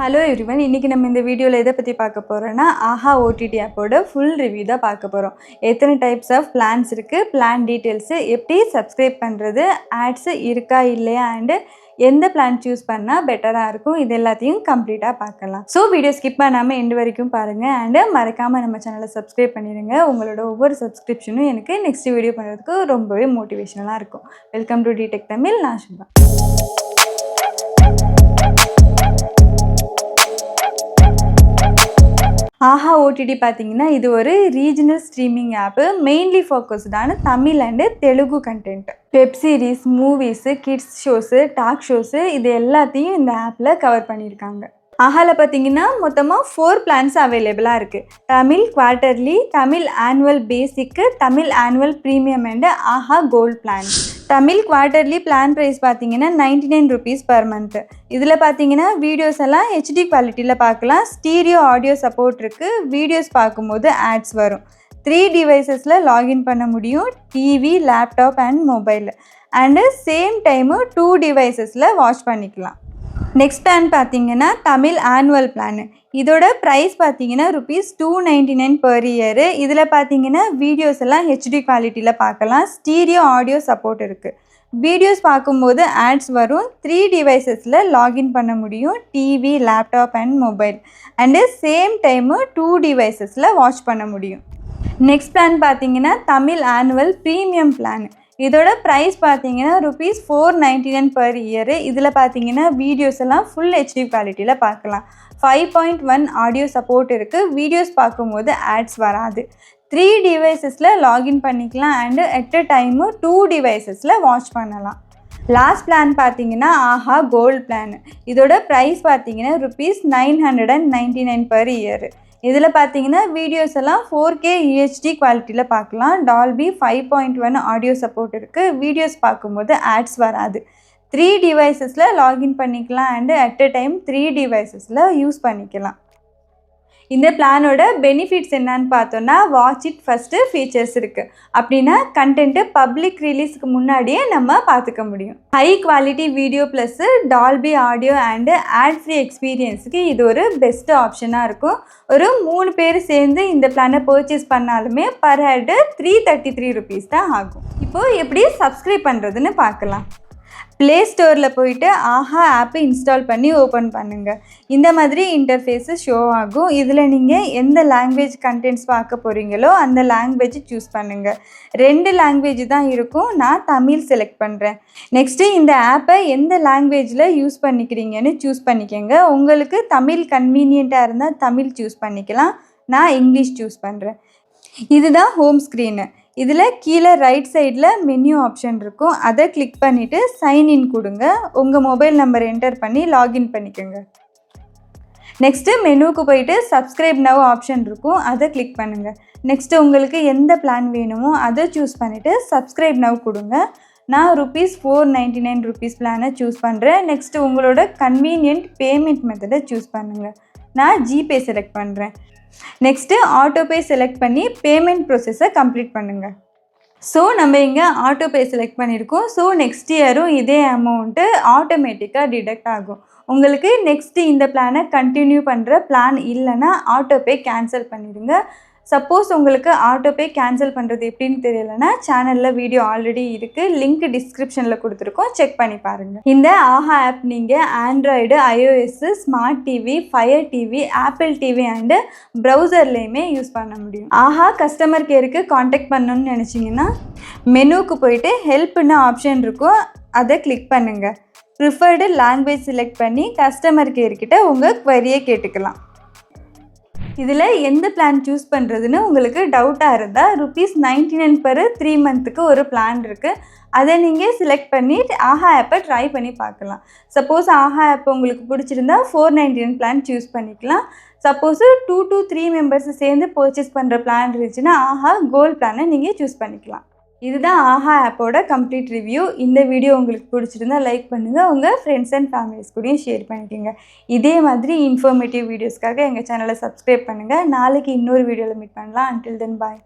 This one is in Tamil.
ஹலோ எவ்ரிவன், இன்றைக்கி நம்ம இந்த வீடியோவில் எதை பற்றி பார்க்க போகிறோன்னா ஆஹா ஓடிடி ஆப்போட ஃபுல் ரிவ்யூ தான் பார்க்க போகிறோம். எத்தனை டைப்ஸ் ஆஃப் பிளான்ஸ் இருக்குது, பிளான் டீட்டெயில்ஸு, எப்படி சப்ஸ்கிரைப் பண்ணுறது, ஆட்ஸு இருக்கா இல்லையா, அண்டு எந்த பிளான் சூஸ் பண்ணால் பெட்டராக இருக்கும், இது எல்லாத்தையும் கம்ப்ளீட்டாக பார்க்கலாம். ஸோ வீடியோ ஸ்கிப் பண்ணாமல் எண்டு வரைக்கும் பாருங்கள் அண்டு மறக்காமல் நம்ம சேனலை சப்ஸ்கிரைப் பண்ணிடுங்க. உங்களோட ஒவ்வொரு சப்ஸ்கிரிப்ஷனும் எனக்கு நெக்ஸ்ட் வீடியோ பண்ணுறதுக்கு ரொம்பவே மோட்டிவேஷனலாக இருக்கும். வெல்கம் டு டிடெக் தமிழ். நான் சுபா. ஆஹா ஓடிடி பார்த்தீங்கன்னா இது ஒரு ரீஜனல் ஸ்ட்ரீமிங் ஆப்பு. மெயின்லி ஃபோக்கஸ்டான Tamil and Telugu content, web series, movies, kids shows, talk shows, இது எல்லாத்தையும் இந்த ஆப்பில் கவர் பண்ணியிருக்காங்க. ஆஹாவில் பார்த்தீங்கன்னா மொத்தமாக 4 பிளான்ஸ் அவைலபிளாக இருக்குது. Tamil quarterly, Tamil annual basic, Tamil annual premium and Aha gold plan. Tamil quarterly plan price பார்த்தீங்கன்னா 99 rupees per month. இதில் பார்த்தீங்கன்னா வீடியோஸ் எல்லாம் ஹெச்டி குவாலிட்டியில் பார்க்கலாம். ஸ்டீரியோ ஆடியோ சப்போர்ட் இருக்குது. வீடியோஸ் பார்க்கும்போது ஆட்ஸ் வரும். 3 டிவைசஸில் லாகின் பண்ண முடியும், TV, laptop and mobile. And same time 2 டிவைசஸில் வாட்ச் பண்ணிக்கலாம். நெக்ஸ்ட் பிளான் பார்த்தீங்கன்னா தமிழ் ஆனுவல் பிளான். இதோட ப்ரைஸ் பார்த்தீங்கன்னா ₹299 per year. இதில் பார்த்தீங்கன்னா வீடியோஸ் எல்லாம் ஹெச்டி குவாலிட்டியில் பார்க்கலாம். ஸ்டீரியோ ஆடியோ சப்போர்ட் இருக்குது. வீடியோஸ் பார்க்கும்போது ஆட்ஸ் வரும். 3 டிவைசஸில் லாகின் பண்ண முடியும், TV, laptop and mobile. And same time 2 டிவைசஸில் வாட்ச் பண்ண முடியும். நெக்ஸ்ட் பிளான் பார்த்தீங்கன்னா தமிழ் ஆனுவல் ப்ரீமியம் பிளான். இதோட ப்ரைஸ் பார்த்தீங்கன்னா ₹499 per year. இதில் பார்த்தீங்கன்னா வீடியோஸ் எல்லாம் ஃபுல் ஹெச்டி குவாலிட்டியில் பார்க்கலாம். 5.1 ஆடியோ சப்போர்ட் இருக்குது. வீடியோஸ் பார்க்கும்போது ஆட்ஸ் வராது. 3 டிவைசஸில் லாகின் பண்ணிக்கலாம் அண்டு அட் அ டைமு 2 டிவைசஸில் வாட்ச் பண்ணலாம். லாஸ்ட் பிளான் பார்த்தீங்கன்னா ஆஹா கோல்ட் பிளான். இதோட ப்ரைஸ் பார்த்தீங்கன்னா ₹999 per year. இதில் பார்த்தீங்கன்னா வீடியோஸ் எல்லாம் 4K UHD குவாலிட்டியில் பார்க்கலாம். டால்பி 5.1 ஆடியோ சப்போர்ட் இருக்குது. வீடியோஸ் பார்க்கும்போது ஆட்ஸ் வராது. 3 டிவைசஸில் லாகின் பண்ணிக்கலாம் அண்டு அட் அ டைம் 3 டிவைசஸில் யூஸ் பண்ணிக்கலாம். இந்த பிளானோட பெனிஃபிட்ஸ் என்னன்னு பார்த்தோன்னா, வாட்ச் இட் ஃபஸ்ட்டு ஃபீச்சர்ஸ் இருக்குது. அப்படின்னா கண்டென்ட்டு பப்ளிக் ரிலீஸ்க்கு முன்னாடியே நம்ம பார்த்துக்க முடியும். High quality video plus Dolby audio and ad free எக்ஸ்பீரியன்ஸுக்கு இது ஒரு பெஸ்ட்டு ஆப்ஷனாக இருக்கும். ஒரு 3 பேர் சேர்ந்து இந்த பிளானை பர்ச்சேஸ் பண்ணாலுமே பர் ஹெட்டு ₹333 தான் ஆகும். இப்போது எப்படி சப்ஸ்கிரைப் பண்ணுறதுன்னு பார்க்கலாம். ப்ளே ஸ்டோரில் போயிட்டு ஆஹா ஆப்பை இன்ஸ்டால் பண்ணி ஓப்பன் பண்ணுங்கள். இந்த மாதிரி இன்டர்ஃபேஸு ஷோ ஆகும். இதில் நீங்கள் எந்த லாங்குவேஜ் கண்டென்ட்ஸ் பார்க்க போகிறீங்களோ அந்த லாங்குவேஜ் சூஸ் பண்ணுங்கள். 2 லாங்குவேஜ் தான் இருக்கும். நான் தமிழ் செலக்ட் பண்ணுறேன். நெக்ஸ்ட்டு இந்த ஆப்பை எந்த லாங்குவேஜில் யூஸ் பண்ணிக்கிறீங்கன்னு சூஸ் பண்ணிக்கோங்க. உங்களுக்கு தமிழ் கன்வீனியண்ட்டாக இருந்தால் தமிழ் சூஸ் பண்ணிக்கலாம். நான் இங்கிலீஷ் சூஸ் பண்ணுறேன். இதுதான் ஹோம் ஸ்க்ரீனு. இதில் கீழே ரைட் சைடில் மெனு ஆப்ஷன் இருக்கும். அதை கிளிக் பண்ணிவிட்டு சைன்இன் கொடுங்க. உங்கள் மொபைல் நம்பர் என்டர் பண்ணி லாகின் பண்ணிக்கோங்க. நெக்ஸ்ட்டு மெனுவுக்கு போயிட்டு சப்ஸ்கிரைப் நவ் ஆப்ஷன் இருக்கும். அதை கிளிக் பண்ணுங்கள். நெக்ஸ்ட்டு உங்களுக்கு எந்த பிளான் வேணுமோ அதை சூஸ் பண்ணிவிட்டு சப்ஸ்கிரைப் நவ் கொடுங்க. நான் ₹499 பிளானை சூஸ் பண்ணுறேன். நெக்ஸ்ட்டு உங்களோட கன்வீனியன்ட் பேமெண்ட் மெத்தடை சூஸ் பண்ணுங்கள். நான் ஜிபே செலக்ட் பண்ணுறேன். நெக்ஸ்ட்டு ஆட்டோபே செலக்ட் பண்ணி பேமெண்ட் ப்ரோசஸை கம்ப்ளீட் பண்ணுங்கள். ஸோ நம்ம இங்கே ஆட்டோபே செலக்ட் பண்ணியிருக்கோம். ஸோ நெக்ஸ்ட் இயரும் இதே அமௌண்ட்டு ஆட்டோமேட்டிக்காக டிடெக்ட் ஆகும். உங்களுக்கு நெக்ஸ்ட்டு இந்த பிளானை கண்டினியூ பண்ணுற பிளான் இல்லைன்னா ஆட்டோபே கேன்சல் பண்ணிடுங்க. சப்போஸ் உங்களுக்கு ஆட்டோபே கேன்சல் பண்ணுறது எப்படின்னு தெரியலைன்னா சேனலில் வீடியோ ஆல்ரெடி இருக்குது, லிங்க் டிஸ்கிரிப்ஷனில் கொடுத்துருக்கோம், செக் பண்ணி பாருங்கள். இந்த ஆஹா ஆப் நீங்கள் Android, iOS, smart TV, fire TV, Apple TV and ப்ரௌசர்லேயுமே யூஸ் பண்ண முடியும். ஆஹா கஸ்டமர் கேருக்கு காண்டாக்ட் பண்ணணும்னு நினச்சிங்கன்னா மெனுவுக்கு போயிட்டு ஹெல்ப்னு ஆப்ஷன் இருக்கும். அதை கிளிக் பண்ணுங்கள். ப்ரிஃபர்டு லாங்குவேஜ் செலக்ட் பண்ணி கஸ்டமர் கேர்கிட்ட உங்கள் குவரியை கேட்டுக்கலாம். இதில் எந்த பிளான் சூஸ் பண்ணுறதுன்னு உங்களுக்கு டவுட்டாக இருந்தால் ₹99 per 3 monthக்கு ஒரு பிளான் இருக்குது. அதை நீங்கள் செலக்ட் பண்ணி ஆஹா ஆப்பை ட்ரை பண்ணி பார்க்கலாம். சப்போஸ் ஆஹா ஆப் உங்களுக்கு பிடிச்சிருந்தா $499 பிளான் சூஸ் பண்ணிக்கலாம். சப்போஸ் 2 to 3 members சேர்ந்து பர்ச்சேஸ் பண்ணுற பிளான் இருந்துச்சுன்னா ஆஹா கோல்ட் பிளானை நீங்கள் சூஸ் பண்ணிக்கலாம். இதுதான் ஆஹா ஆப்போட கம்ப்ளீட் ரிவ்யூ. இந்த வீடியோ உங்களுக்கு பிடிச்சிருந்தா லைக் பண்ணுங்கள். உங்கள் ஃப்ரெண்ட்ஸ் அண்ட் ஃபேமிலிஸ் கூடயும் ஷேர் பண்ணிக்கோங்க. இதே மாதிரி இன்ஃபர்மேட்டிவ் வீடியோஸ்க்காக எங்கள் சேனலை சப்ஸ்கிரைப் பண்ணுங்கள். நாளைக்கு இன்னொரு வீடியோவில் மீட் பண்ணலாம். அன்டில் தென் பாய்.